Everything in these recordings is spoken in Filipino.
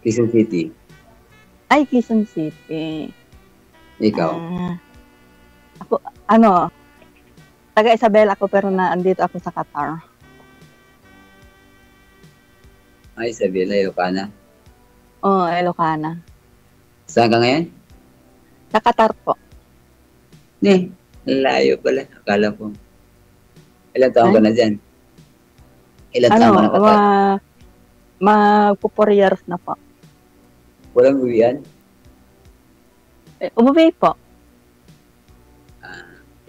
Quezon City. Ay, Quezon City. Ikaw? Ako, taga Isabela ako pero andito ako sa Qatar. Ay, Isabela, Ilocana. Oo, Ilocana. Saan ka ngayon? Sa Qatar po. Layo pala. Akala ko. Ilang taon ka na dyan? Ilang taon ka na Qatar? Magpo 4 years na po. Walang uwian? Umuwi po.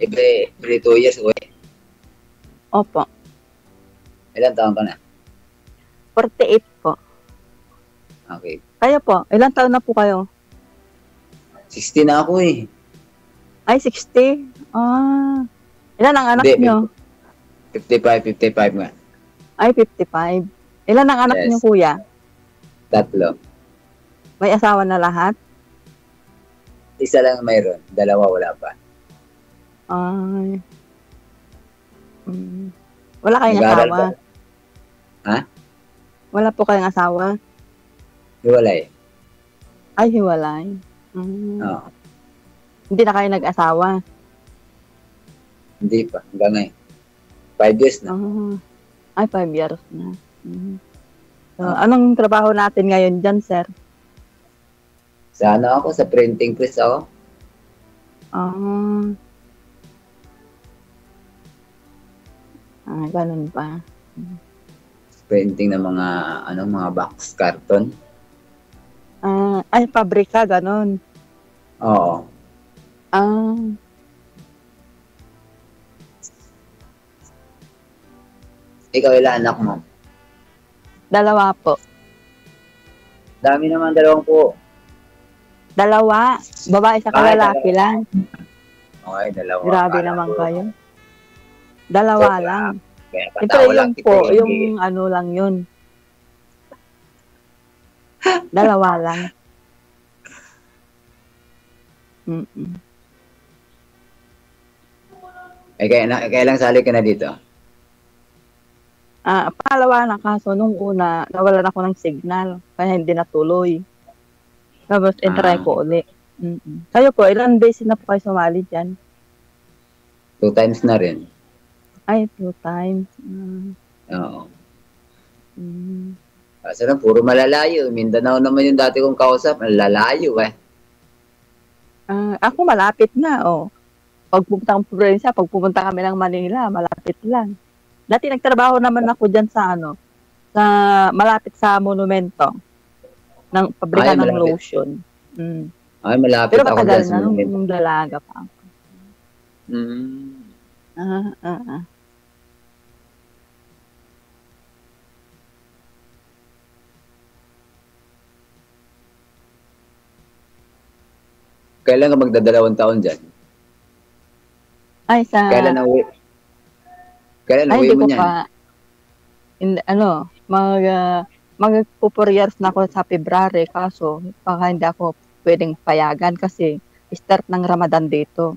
Every 2 years uwi? Opo. Ilang taon ka na? 48 po. Okay. Kayo po, ilang taon na po kayo? 60 na ako eh. Ay, 60? Ilan ang anak nyo? 55 nga. Ay, 55. Ilan ang anak nyo, kuya? 3. May asawa na lahat? Isa lang mayroon. 2 wala pa. Ay. Wala kayong asawa? Ha? Wala po kayong asawa? Hiwalay. Ay, hiwalay. Oo. Hindi na kayo nag-asawa? Hindi pa. Hanggang ngayon. 5 years na. Ay, 5 years na. So, anong trabaho natin ngayon dyan, sir? Sa ako? Sa printing press ako. Ganun pa. Printing ng mga box carton. Ay, pabrika, ganun. Oo. Ikaw, ilan anak mo? 2 po. Dami naman, 2 po. 2? Babae sa lalaki lang. Okay, 2. Grabe naman kayo. 2 lang. Ito Lang, yung ano lang yun. 2 lang. Kailang sali ka na dito? Pangalawa na, kaso nung una, nawalan ako ng signal, kaya hindi natuloy. Tapos, try ko ulit. Kayo po, ilan beses na po kayo sumali dyan? 2 times na rin. Ay, 2 times. Oo. Kasi lang, puro malalayo. Mindanao naman yung dati kong kausap. Malalayo eh. Ako malapit na, Pag pumunta kami ng Manila, malapit lang. Dati nagtrabaho naman ako dyan sa malapit sa monumento ng pabrika ng lotion. Ay, malapit pero ako matagal dyan sa na monumento. nung dalaga pa ako. Kailan ka magdadalawang taon dyan? Ay, Kailan na uwi? Kailan uwi mo niyan? Mag-4 years na ako sa February, kaso baka hindi ako pwedeng payagan kasi start ng Ramadan dito.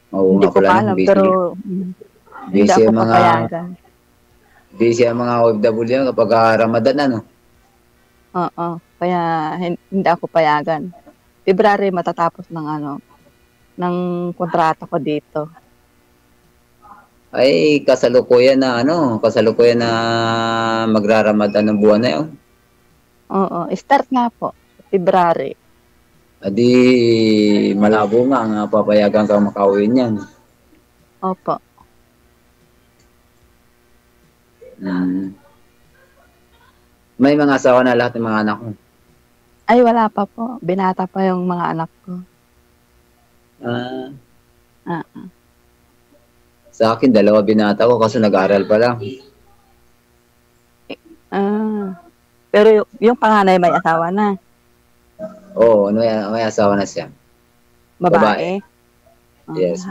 Hindi ko pa alam, pero hindi ako papayagan. Busy ang mga OFW kapag Ramadan, ano? Oo, kaya hindi ako payagan. February matatapos ng kontrata ko dito. Ay, kasalukuyan na magraramadan ng buwan na yun. Oo, start nga po, February. Adi, malabo nga papayagan kang makauwi niyan. Opo. May mga asawa na lahat ng mga anak mo? Ay, wala pa po. Binata pa yung mga anak ko. Sa akin, 2 binata ko kasi nag-aaral pa lang. Pero yung panganay may asawa na? Oo, may asawa na siya. Babae? Yes.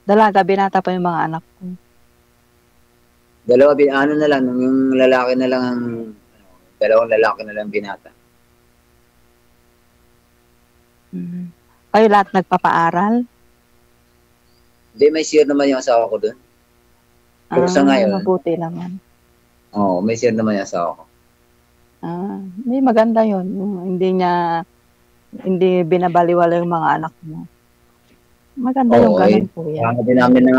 Dalaga, binata pa yung mga anak ko. 2 na lang, yung lalaki na lang 2 lalaki na lang binata. Kayo lahat nagpapaaral? Hindi, may share naman yung asawa ko doon. Pero sa ngayon, mabuti naman. Oo, may share naman yung asawa ko. May maganda yun. Hindi binabaliwala yung mga anak mo. Maganda yung Oo, ganun, kuya. kaya din namin na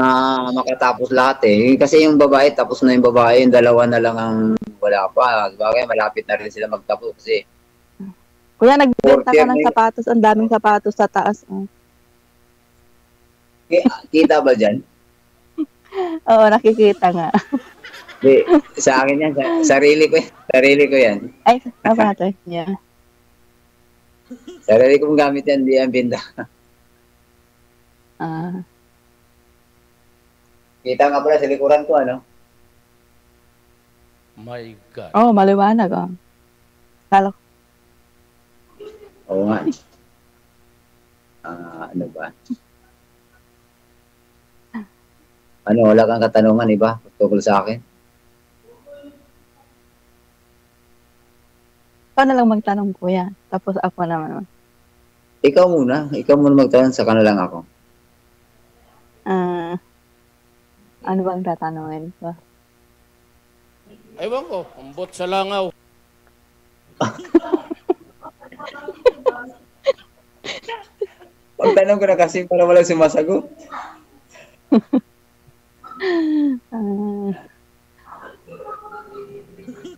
makatapos lahat eh. Kasi yung babae, tapos na yung babae, yung dalawa na lang ang wala pa. Bagay, malapit na rin sila magtapos eh. Kuya, nagbenta Fourth ka year ng na sapatos. Ang daming sapatos sa taas. Oh. Kita ba dyan? Oo, nakikita nga. Di, sa akin yan, sarili ko yan. Sarili ko yan. Ay, sapatos niya. Sarili kong gamit yan, di yan binda. Kita nga pala sa likuran ko, ano? My God. Oh, maliwanag. Oh. Kala ko. Oo nga. Ano ba? Ano, wala kang katanungan, iba? Tungkol sa akin? Ikaw na lang magtanong, kuya. Tapos ako naman. Ikaw muna magtanong, sa lang ako. Ano bang tatanungin ko? Ewan ko, umbot sa langaw. Pagtanong ko na kasi para walang sumasagot.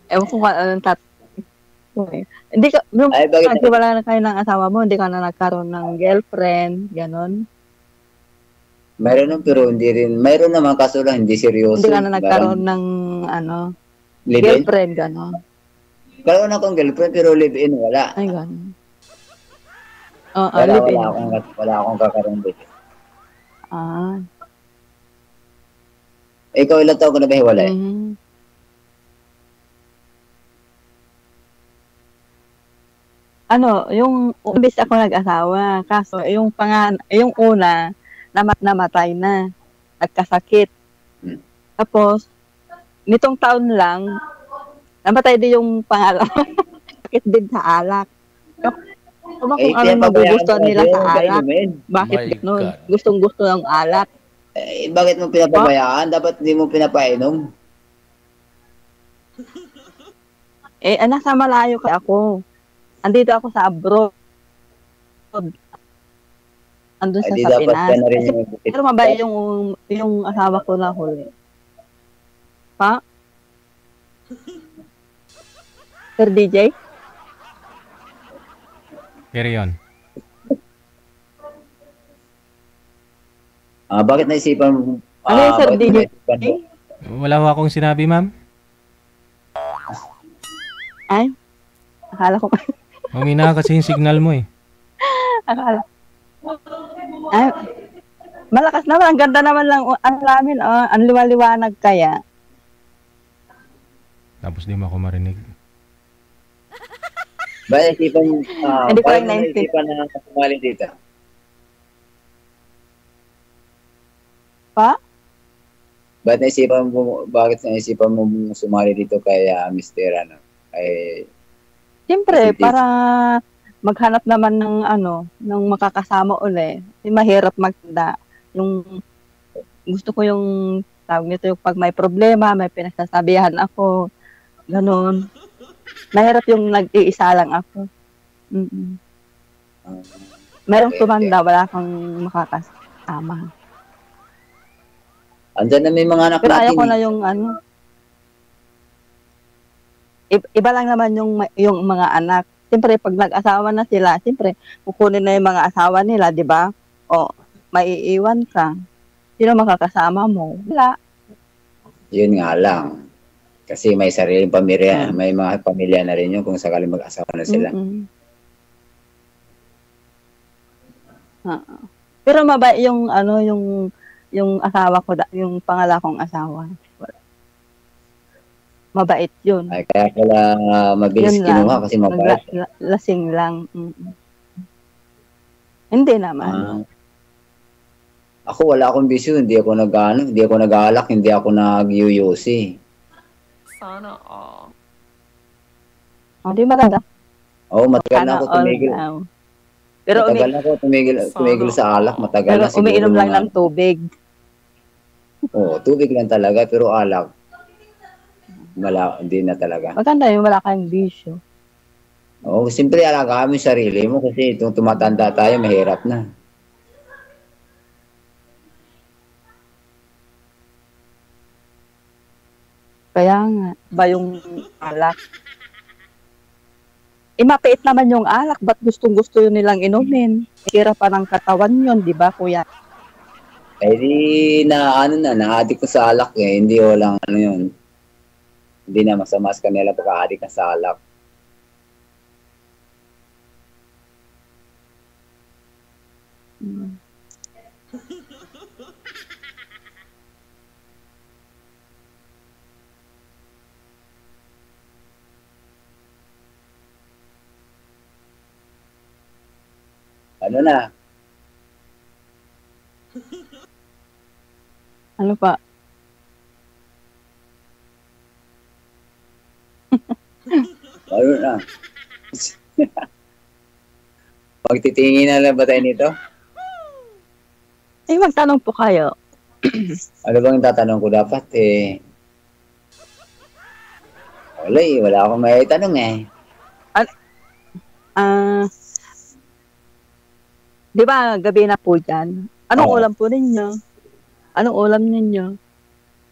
Ewan ko kung anong tatanungin. Hindi ka, Ay, bakit? kasi wala na kayo ng asawa mo, hindi ka na nagkaroon ng girlfriend, ganon. Mayroon nun, pero hindi rin. Mayroon naman, kaso lang, hindi seryoso. Hindi ka na nagkaroon ng, live-in? girlfriend, ganon. Karoon akong girlfriend, pero live-in, wala. Ay, ganon. Oo, Wala live-in. wala akong kakaroon dito. Ikaw, ilang taon ko na ba hiwalay? Yung umbis ako nag-asawa, kaso yung una, namatay na, nagkasakit. Tapos, nitong taon lang, namatay din yung pangalawa. Sakit din sa alak. Kung anong magugustuhan nila sa alak. Bakit ganun? Gustong-gusto ng alak. Bakit mo pinapabayaan? Dapat hindi mo pinapainom. Nasa malayo kasi ako. Andito ako sa abroad. Andun sa Pinas. Pero mabait yung asawa ko na huli. Pa? Sir DJ? Pero yun. Bakit naisipan mo? Ano yung Sir DJ? Wala ho akong sinabi, ma'am. Ay? Akala ko Humina kasi yung signal mo eh. Akala. Ay, malakas naman. Ang ganda naman lang. Ang namin, ang liwaliwanag kaya. Tapos di mo ako marinig. Bakit naisipan Hindi ko lang naisipan na sumali dito? Pa? Bakit naisipan mo sumali dito kay Mr. Siyempre, para maghanap naman ng makakasama uli. Kasi mahirap magtanda. Gusto ko yung tawag nito, yung pag may problema, may pinagsasabihan ako. Ganon. Mahirap yung nag-iisa lang ako. Merong tumanda, wala kang makakasama. Andyan na may mga anak Pero natin. ayaw ko na yung iba lang naman yung mga anak. Siyempre, pag nag-asawa na sila, siyempre, kukunin na yung mga asawa nila, di ba? O, maiiwan ka. Sino makakasama mo? Wala. Yun nga lang. Kasi may sariling pamilya, may mga pamilya na rin yun kung sakaling mag-asawa na sila. Pero mabait yung asawa ko, yung pangala kong asawa. Mabait yun. Ay, kaya pala mabilis kinuha kasi mabait. Lasing lang. Hindi naman. Ako wala akong bisyo, hindi ako nag-aalak, hindi ako nag-UUC. Sana all. Di maganda. Matagal na ako tumigil. Pero matagal na ako tumigil sa alak, matagal na siguro. Pero umiinom lang ng tubig. Tubig lang talaga, pero alak. Hindi na talaga. Maganda yun, wala kayong bisyo. Oo, simple alagaan mo yung sarili mo kasi itong tumatanda tayo, mahirap na. Kaya nga, ba yung alak? Mapait naman yung alak, ba't gustong-gusto yun nilang inumin? Kira pa ng katawan yun, di ba, kuya? Eh di na-addict ko sa alak eh. Hindi ko lang yun. Hindi na masama sa kanila pagka-addict ka sa alak. Hmm. Ano na? Ano pa? Ano na? Pagtitingin na lang ba tayo nito? Magtanong po kayo. Ano bang tatanong ko dapat eh? Wala akong may tanong eh. Di ba gabi na po dyan? Anong Oo. ulam po ninyo? Anong ulam ninyo?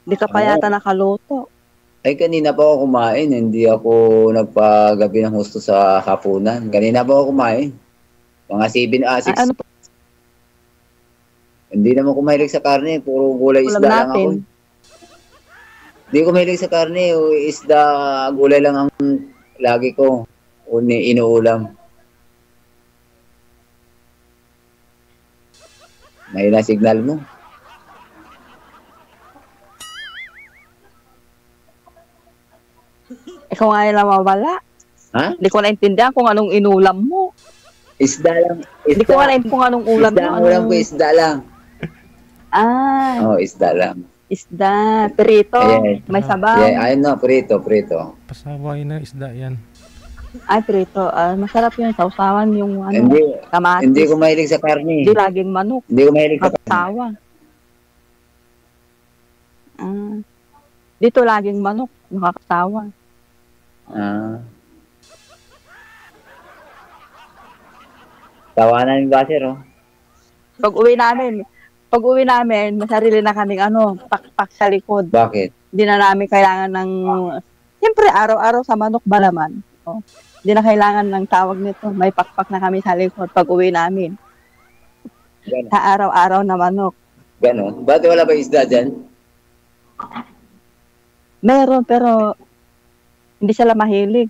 Di ka pa yata nakaluto. Ay, kanina pa ako kumain. Hindi ako nagpagabi ng husto sa hapunan. Kanina pa ako kumain. Mga 7, 6. Ano po Hindi naman kumahilig sa karne. Puro gulay ulam isda lang ako. natin? Hindi ko mahilig sa karne. Isda, gulay lang ang lagi ko. Inuulam. May na signal mo. Ikaw nga yung mawala. Ha? Hindi ko naintindihan kung anong inulam mo. Isda lang. Hindi ko alam kung anong ulam Isda mo. ang ulam ko, isda lang. Isda lang. Isda. Perito. Ayan. May sabaw. Yeah, ayun na, prito. Pasaway na isda yan. Ay, perito. Masarap yun. Sausawan yung kamatis. Hindi ko mahilig sa karne. Hindi laging manok. Hindi ko mahilig sa karne. Kapsawa. Dito laging manok. Nakakasawa. Tawanan yung baser, oh. Pag uwi namin, may sarili na kaming pakpak sa likod. Bakit? Hindi na namin kailangan ng, siyempre araw-araw sa manok ba naman? Hindi na kailangan ng tawag nito. May pakpak na kami sa likod pag uwi namin. Ganon. Sa araw-araw na manok. Ganon. Bakit wala ba isda dyan? Meron pero hindi sila mahilig.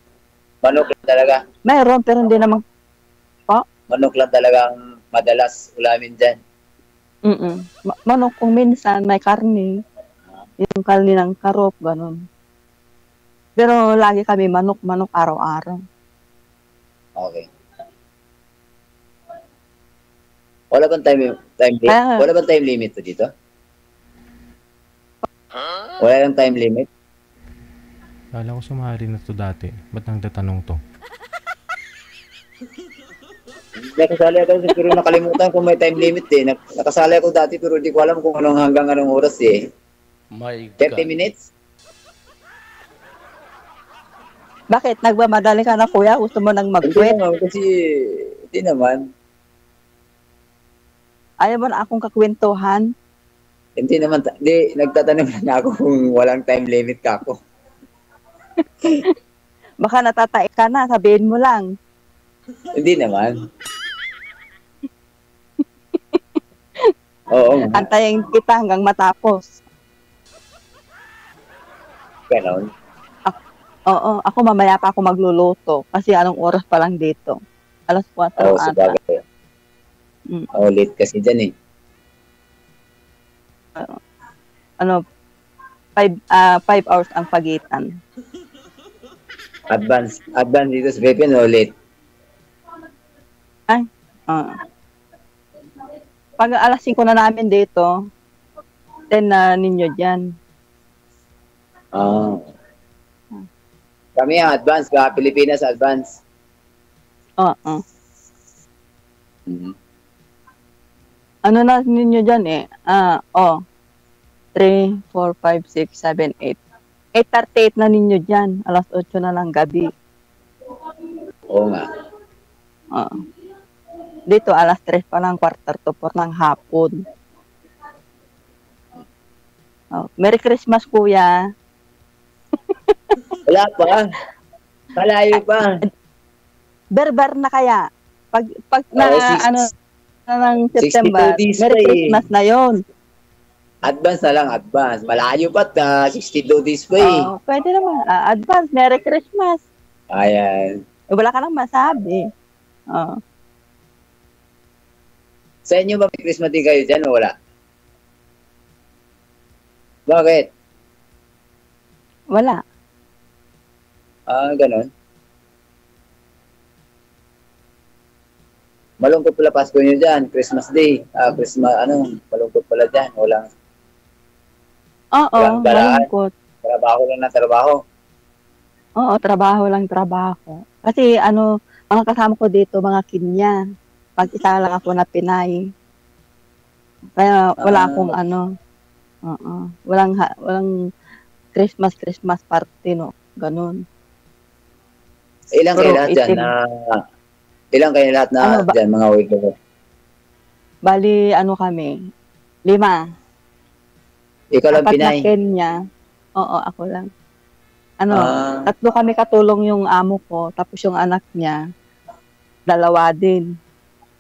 Manok lang talaga. Meron pero hindi naman. Manok lang talaga ang madalas ulamin dyan. Manok kung minsan may karne. Yung karne ng karop, ganun. Pero lagi kami manok araw-araw. Okay. Wala bang time limit to dito? Wala lang time limit? Kala ko sumali na to dati. Ba't nang tatanong to? Nakasali ako pero nakalimutan kung may time limit eh. Nakasali ako dati pero hindi ko alam kung hanggang anong oras eh. My 30 God. minutes? Bakit? Nagmamadali ka na, kuya? Gusto mo nang mag-quit? Hindi naman. Ayaw mo na akong kakwentuhan? Hindi naman. Nagtatanong na ako kung walang time limit ka ako. Baka natatai ka na, sabihin mo lang. Hindi naman. Oo. Antayin kita hanggang matapos. Ganon. Oo, ako mamaya pa ako magluluto. Kasi anong oras pa lang dito? Alas 4 Oo, ata. sabagay. Late kasi dyan eh. 5 hours ang pagitan. Advance dito sa Philippines o late? Pag alas 5 na namin dito, 10 na ninyo dyan. Kami ang advance, Pilipinas advance. Oo. Mm-hmm. Ano na ninyo dyan eh? 3, 4, 5, 6, 7, 8. 8:38 na ninyo dyan. Alas 8 na ng gabi. Oo nga. Oo. Dito, alas 3 pa lang, 3:45 ng hapon. Oh, Merry Christmas, kuya. Wala pa. Malayo pa. Berber na kaya. Pag Oo, six- na ng September, 62 days Merry pa eh. Christmas na yon. Advance na lang, advance. Malayo pa, 62 days pa eh. Oh, pwede naman. Advance, Merry Christmas. Ayan. Wala ka nang masabi. Oh. Sa inyo ba may Christmas din kayo dyan o wala? Bakit? Wala. Ganon. Malungkot pala Pasko nyo dyan. Christmas Day. Malungkot pala dyan. Walang Oo, Walang balaan. malungkot. trabaho lang na trabaho. Oo, trabaho lang trabaho. Kasi mga kasama ko dito, mga Kenya. Pag-isa lang ako na Pinay. Kaya wala akong walang Christmas party, no. Ganun. Ilang kayo Pero lahat dyan ilang kayo lahat na Ano ba- dyan, mga OFW? Bali, kami? 5. Ikaw lang 4 na Pinay. Kenya. Oo, ako lang. Ah, 3 kami katulong yung amo ko, tapos yung anak niya, 2 din.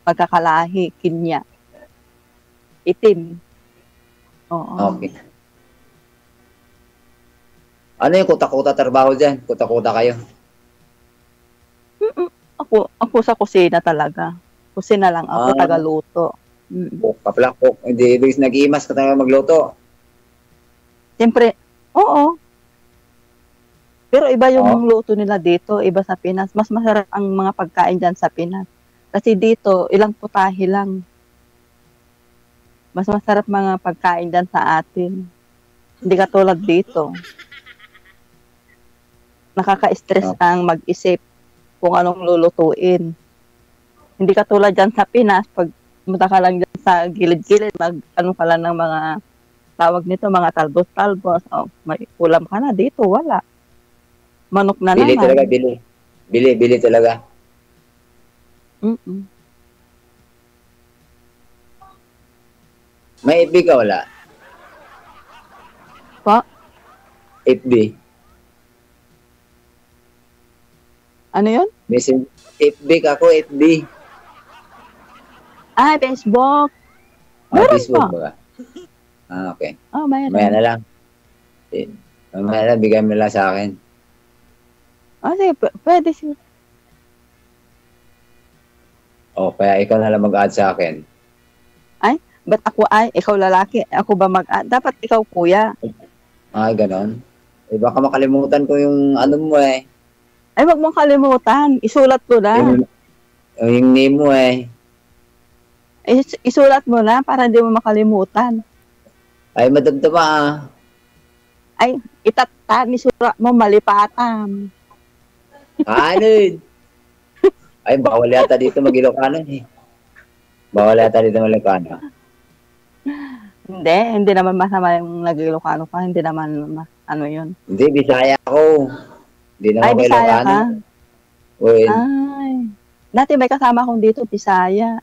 Pagkakalahi, Kenya. Itim. Oo. okay. Ano yung kuta-kuta trabaho dyan? Kuta-kuta kayo? Ako sa kusina talaga. Kusina lang ako, Ah. tagaluto. Cook ka pala, cook. Hindi, Luis, nag-iimas ka talaga magluto. Siyempre, oo. Pero iba yung Oo. luto nila dito, iba sa Pinas. Mas masarap ang mga pagkain dyan sa Pinas. Kasi dito, ilang putahe lang. Mas masarap mga pagkain dyan sa atin. Hindi katulad dito. Nakaka-stress ang mag-isip kung anong lulutuin. Hindi katulad dyan sa Pinas, pag pumunta ka lang dyan sa gilid-gilid, ka lang ng mga tawag nito, mga talbos-talbos. Oh, may ulam ka na dito, wala. Manok na Bili naman. talaga, bili. Bili talaga. Mm-mm. May FB ka wala? Pa? FB. Ano yun? Message. FB ka ako, FB. Facebook. Ah, Meron Facebook pa. ba? Okay. Oh, mayroon. Mamaya na lang. Mamaya na, bigay mo lang sa akin. Sige, pwede siya. Kaya ikaw na lang mag-add sa akin. Ba't ako ikaw lalaki, ako ba dapat ikaw kuya. Ganon. Baka makalimutan ko yung ano mo eh. Ay, wag mong kalimutan. Isulat ko na. Yung name mo eh. Isulat mo na para hindi mo makalimutan. Ay, madamdama Ay, itatan, isulat mo, malipatan. Ano yun? Ay, bawal yata dito mag-Ilocano eh. Bawal yata dito mag-Ilocano. Hindi naman masama yung nag-Ilocano ka. Hindi naman, yun. Hindi, Bisaya ako. Hindi naman Ay, ako Bisaya Ilocano. ka? Uy, Ay, dati may kasama akong dito, Bisaya.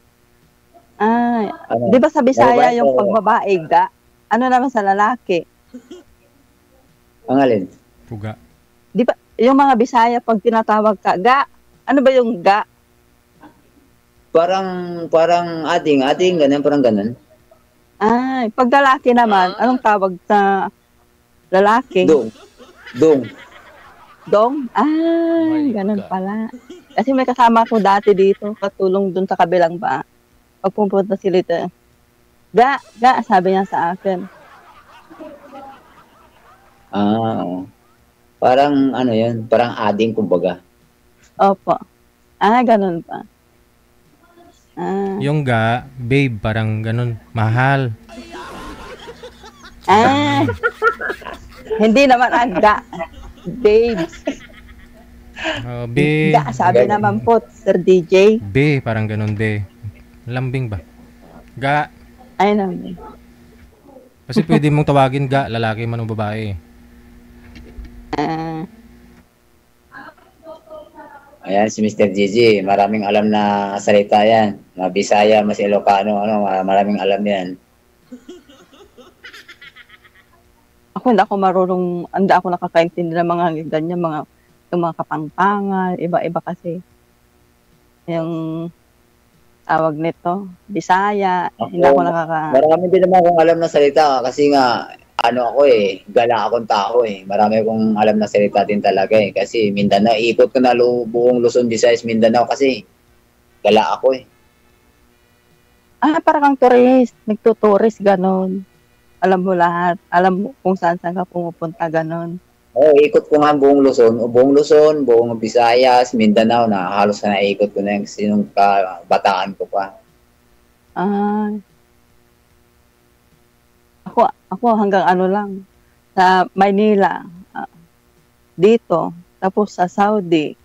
Ay, ano? di ba sa Bisaya Ano ba yung ito? pagbabae, ga? Ano naman sa lalaki? Ang alin? Puga. Di ba, yung mga Bisaya, pag tinatawag ka, ga? Ano ba yung ga? Parang ading, ganun, parang ganun. Ay, pag lalaki naman, anong tawag sa lalaki? Dong. Dong? Ay, My ganun God. pala. Kasi may kasama ko dati dito, katulong dun sa kabilang ba. Pag pumunta sila dito, ga, sabi niya sa akin. Oo. Parang ano yun, parang ading kumbaga. Opo. Ganun pa. Yung ga, babe, parang ganun, mahal. Hindi naman ang ga. Babes. Be, Ga, sabi naman po, Sir DJ. be, parang ganun, be. Lambing ba? Ga. Ay naman. Kasi pwede mong tawagin ga, lalaki man o babae. Ah, Ayan, si Mr. Gigi, maraming alam na salita yan. Mga Bisaya, mas Ilocano, maraming alam yan. ako hindi ako marunong, hindi ako nakakaintindi ng mga ganyan, yung mga kapangpangan, iba-iba kasi. Yung tawag nito, Bisaya, hindi ako Marami din naman akong alam na salita kasi nga, gala akong tao eh. Marami akong alam na salita din talaga eh. Kasi Mindanao, ikot ko na buong Luzon, Visayas, Mindanao kasi gala ako eh. parang kang tourist, nagtuturist, ganon. Alam mo lahat, alam mo kung saan ka pumupunta, ganon. Oo, ikot ko nga buong Luzon, buong Visayas, Mindanao na halos na naikot ko na yung sinong kabataan ko pa. Ah, ako hanggang ano lang, sa Maynila, dito, tapos sa Saudi.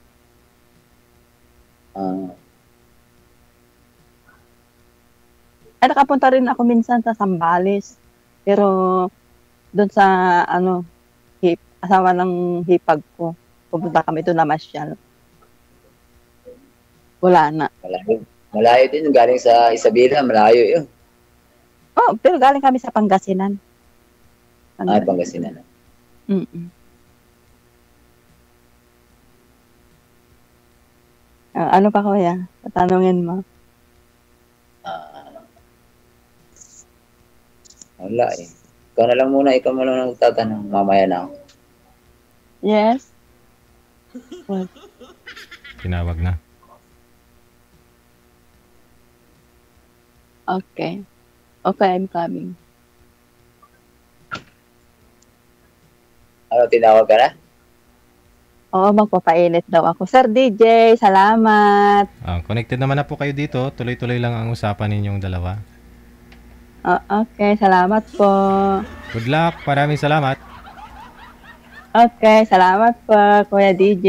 Nakapunta rin ako minsan sa Zambales, pero doon sa asawa ng hipag ko, pupunta kami doon na masyal. Wala na. Malayo din, galing sa Isabela, malayo yun. Oh, pero galing kami sa Pangasinan. Pangasinan. Mm-mm. Ano pa kuya? Tatanungin mo. Wala eh. Ikaw na lang muna magtatanong. Mamaya na ako. Yes? What? Tinawag na. Okay. Okay, I'm coming. Tinawag ka na? Oo, magpapainit daw ako. Sir DJ, salamat. Connected naman na po kayo dito. Tuloy-tuloy lang ang usapan ninyong dalawa. Okay, salamat po. Good luck. Maraming salamat. Okay, salamat po, Kuya DJ.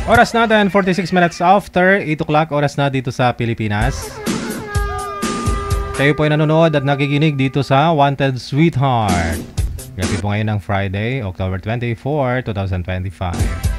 Oras natin, 46 minutes after 8 o'clock. Oras na dito sa Pilipinas. Kayo po ay nanonood at nakikinig dito sa Wanted Sweetheart. Gabi po ngayon ng Friday, October 24, 2025.